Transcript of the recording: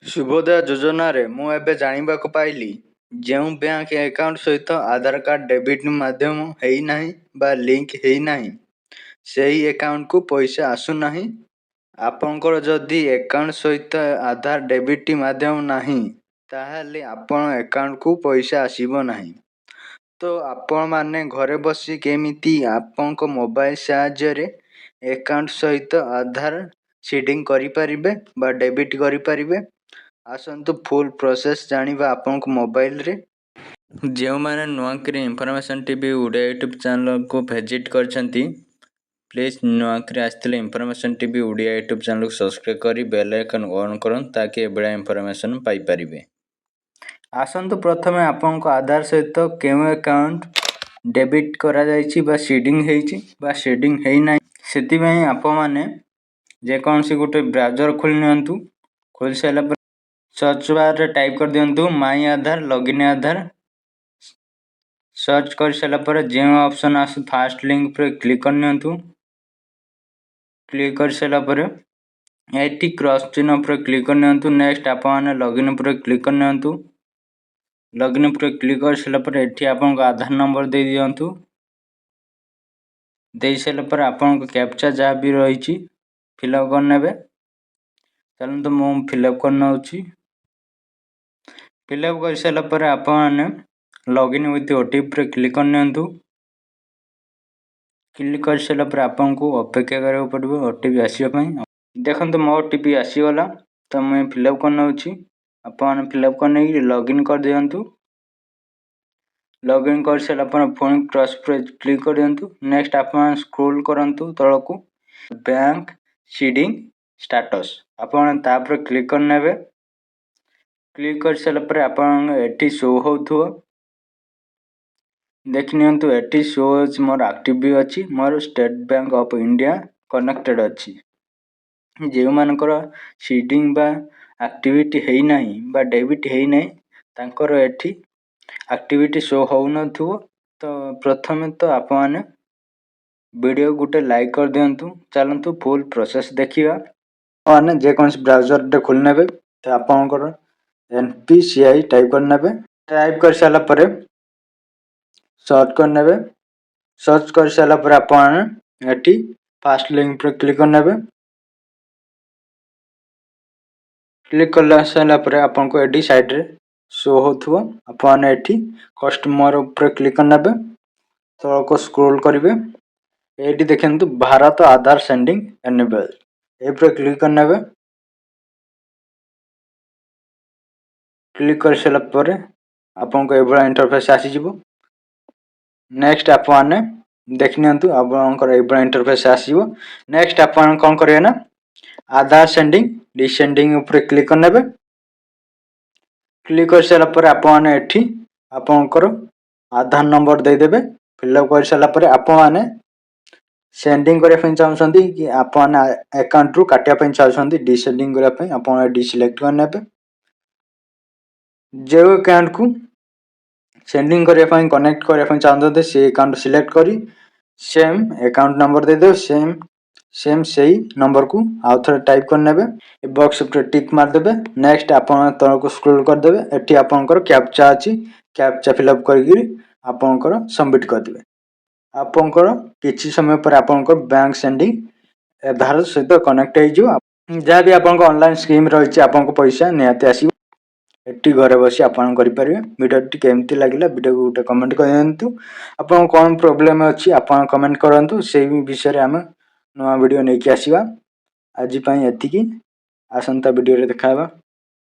शुभोदय योजना रे मु एबे जानिबाको पाइली ଯେଉଁ ବ୍ୟାଙ୍କ ଆକାଉଣ୍ଟ ସହିତ ଆଧାର କାର୍ଡ ଡେବିଟ୍ ମାଧ୍ୟମ ହେଇନାହିଁ ବା ଲିଙ୍କ ହେଇନାହିଁ ସେହି ଆକାଉଣ୍ଟକୁ ପଇସା ଆସୁନାହିଁ। ଆପଣଙ୍କର ଯଦି ଆକାଉଣ୍ଟ ସହିତ ଆଧାର ଡେବିଟ୍ ମାଧ୍ୟମ ନାହିଁ ତାହେଲେ ଆପଣ ଆକାଉଣ୍ଟକୁ ପଇସା ଆସିବ ନାହିଁ। ତ ଆପଣମାନେ ଘରେ ବସି କେମିତି ଆପଣଙ୍କ ମୋବାଇଲ ସାହାଯ୍ୟରେ ଆକାଉଣ୍ଟ ସହିତ ଆଧାର ସିଡିଂ କରିପାରିବେ ବା ଡେବିଟ୍ କରିପାରିବେ। आसतु फुल प्रोसेस जानिबा आपनक मोबाइल रे। जो माने नुआकरी information TV Odia YouTube channel को विजिट करछंती प्लीज नुआकरी आस्थिले information TV Odia YouTube channel को सब्सक्राइब करी बेल आइकन ऑन करन ताकि बड़ा इनफॉरमेशन पाई परिबे। आसतु प्रथमे आपनक आधार सहित केउ अकाउंट डेबिट करा जायछि बा सीडिंग हेछि बा सीडिंग हेइ नै सेति में आपन माने जे कोनसी गोटे ब्राउजर खोल नियंतु। खोल साइला पर सर्च बार रे टाइप कर दियंतु माई आधार लॉगिन आधार। सर्च कर साइला पर जे ऑप्शन आसे फास्ट लिंक पर क्लिक कर नियंतु। क्लिक कर साइला पर एटी क्रॉस चिन्ह पर क्लिक कर नियंतु। नेक्स्ट आपन माने लॉगिन पर क्लिक कर नियंतु। लॉगिन पर क्लिक कर साइला पर एठी आपन आधार नंबर दे दियंतु। दे साइला पर आपन को कैप्चा जा भी रहिछि फिलअप कर नेबे। चलंतु मु फिलअप कर नउछि। फिलअप कर साइला पर आपन लॉगिन विथ ओटीपी पर क्लिक कर नियंतु। क्लिक कर साइला पर आपन को अपेक्षा करबा पड़बो ओटीपी आसीबा पई। देखंतु मो ओटीपी आसी गला तो मैं फिलअप कर नउछि। आपन फिलअप कर नै लॉगिन कर दियंतु। लॉगिन कर साइला पर फोन क्रॉस पर क्लिक कर दियंतु। नेक्स्ट आपन स्क्रॉल करंतु तळकू बैंक सीडिंग स्टेटस आपन ता पर क्लिक कर नेबे। क्लिक कर साइला पर आपन एटी शो होथो देख नियंतु। एटी शो मोर एक्टिव भी अछि more state bank of India connected अछि। जे मानकर सीडिंग बा एक्टिविटी हेइ नाही बा डेबिट हेइ नाही तांकर एठी एक्टिविटी शो हो नथु। तो प्रथमे तो आपन माने वीडियो गुटे लाइक कर दियंतु। चलंतु फुल प्रोसेस देखिबा। माने जे कोनस ब्राउजर दे खोल नेबे तो आपनकर एनपीसीआई टाइप कर नेबे। टाइप कर साला परे सर्च कर नेबे। सर्च कर साला पर आपन एठी फास्ट लिंक पर क्लिक कर नेबे। क्लिक करला साला पर आपन को एडी साइड रे शो होथबो। आपन एठी कस्टमर ऊपर क्लिक कर नेबे। तो को स्क्रॉल करिवे एडी देखंतु भारत आधार सेंडिंग एनेबल ए पर क्लिक कर नेबे। क्लिक कर साला पर आपन को एबरा इंटरफेस आसी जिवो। नेक्स्ट आपन देख नियंतु आपनकर एबरा इंटरफेस आसीबो। नेक्स्ट आपन कोन करिवे ना आधार सेंडिंग डिसेंडिंग ऊपर क्लिक कर नेबे। क्लिक कर साला पर आपन एठी आपनकर आधार नंबर दे देबे। फिलअप कर साला पर आपन माने सेंडिंग करे पई चाहउछंती कि आपन अकाउंट रु काटिया पई चाहउछंती डिसेंडिंग करे पई आपन डी सिलेक्ट कर नेबे। जे अकाउंट को सेंडिंग करे पई कनेक्ट करे पई चाहउछंती से अकाउंट सिलेक्ट करी सेम अकाउंट नंबर दे दो। सेम सही नंबर को आउथरे टाइप कर नेबे। ए बॉक्स पर टिक मार देबे। नेक्स्ट आपन तळ को स्क्रॉल कर देबे। एठी आपनकर कैप्चा अछि कैप्चा फिलअप करिकि आपनकर सबमिट कर देबे। आपनकर किछि समय पर आपनकर बैंक सेंडिंग आधार सहित कनेक्ट हे जो जा भी आपनकर ऑनलाइन स्कीम रहिछि आपनको पैसा नियाते आसी एठी घरे बसी आपन करि परिबे। वीडियो टी केमति लागिला वीडियो को गुटे कमेंट कर दियंतु। आपन कोन प्रॉब्लम अछि आपन कमेंट करंतु सेही विषय रे हम नवा वीडियो नै कि आसीबा। आज पई एतिकी आसंता वीडियो रे देखाबा।